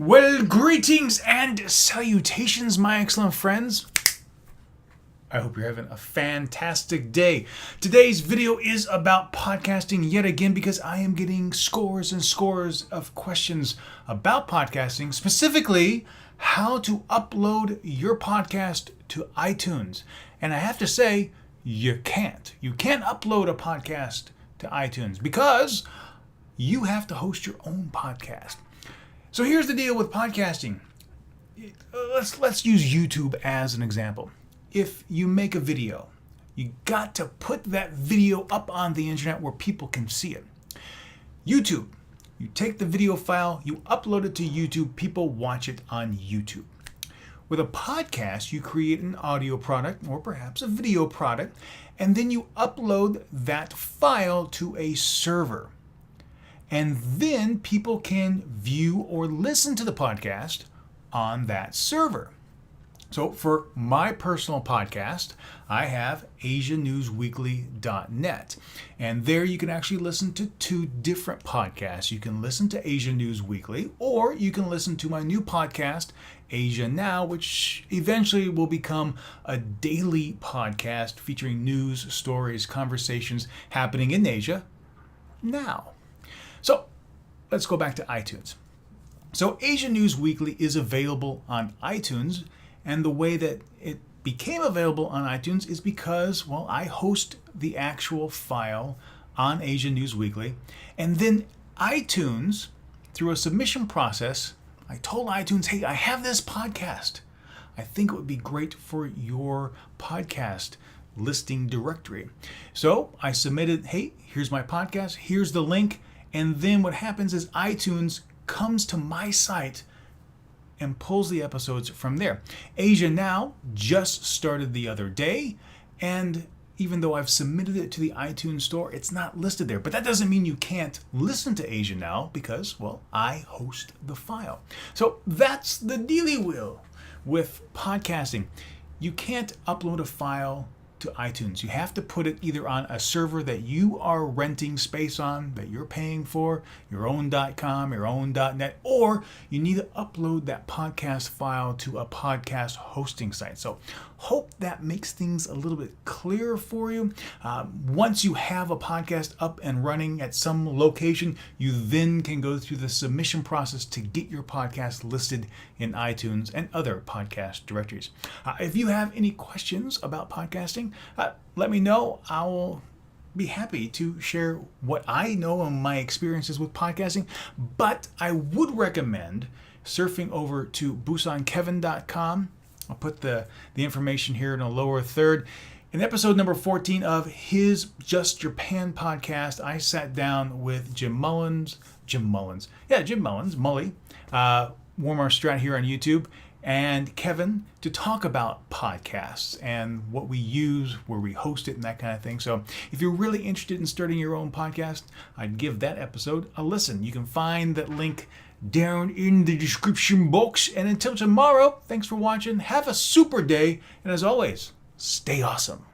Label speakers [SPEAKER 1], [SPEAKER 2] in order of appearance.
[SPEAKER 1] Well, greetings and salutations, my excellent friends. I hope you're having a fantastic day. Today's video is about podcasting yet again because I am getting scores and scores of questions about podcasting, specifically how to upload your podcast to iTunes. And I have to say, you can't. You can't upload a podcast to iTunes because you have to host your own podcast. So here's the deal with podcasting. Let's use YouTube as an example. If you make a video, you got to put that video up on the internet where people can see it. YouTube, you take the video file, you upload it to YouTube, people watch it on YouTube. With a podcast, you create an audio product or perhaps a video product, and then you upload that file to a server. And then people can view or listen to the podcast on that server. So for my personal podcast, I have AsiaNewsWeekly.net. And there you can actually listen to two different podcasts. You can listen to Asia News Weekly, or you can listen to my new podcast, Asia Now, which eventually will become a daily podcast featuring news, stories, conversations happening in Asia now. So let's go back to iTunes. So Asia News Weekly is available on iTunes, and the way that it became available on iTunes is because, well, I host the actual file on Asia News Weekly, and then iTunes, through a submission process, I told iTunes, hey, I have this podcast. I think it would be great for your podcast listing directory. So I submitted, hey, here's my podcast, here's the link. And then what happens is iTunes comes to my site and pulls the episodes from there. Asia Now just started the other day, and even though I've submitted it to the iTunes store, it's not listed there. But that doesn't mean you can't listen to Asia Now because, well, I host the file. So that's the dealy wheel with podcasting. You can't upload a file to iTunes. You have to put it either on a server that you are renting space on, that you're paying for, your own .com, your own .net, or you need to upload that podcast file to a podcast hosting site. So hope that makes things a little bit clearer for you. Once you have a podcast up and running at some location, you then can go through the submission process to get your podcast listed in iTunes and other podcast directories. If you have any questions about podcasting, let me know. I will be happy to share what I know and my experiences with podcasting. But I would recommend surfing over to BusanKevin.com. I'll put the information here in the lower third. In episode number 14 of his Just Japan podcast, I sat down with Jim Mullins, MULLY, Warmer Strat here on YouTube, and Kevin to talk about podcasts and what we use, where we host it, and that kind of thing. So if you're really interested in starting your own podcast, I'd give that episode a listen. You can find that link down in the description box. And until tomorrow, thanks for watching. Have a super day. And as always, stay awesome.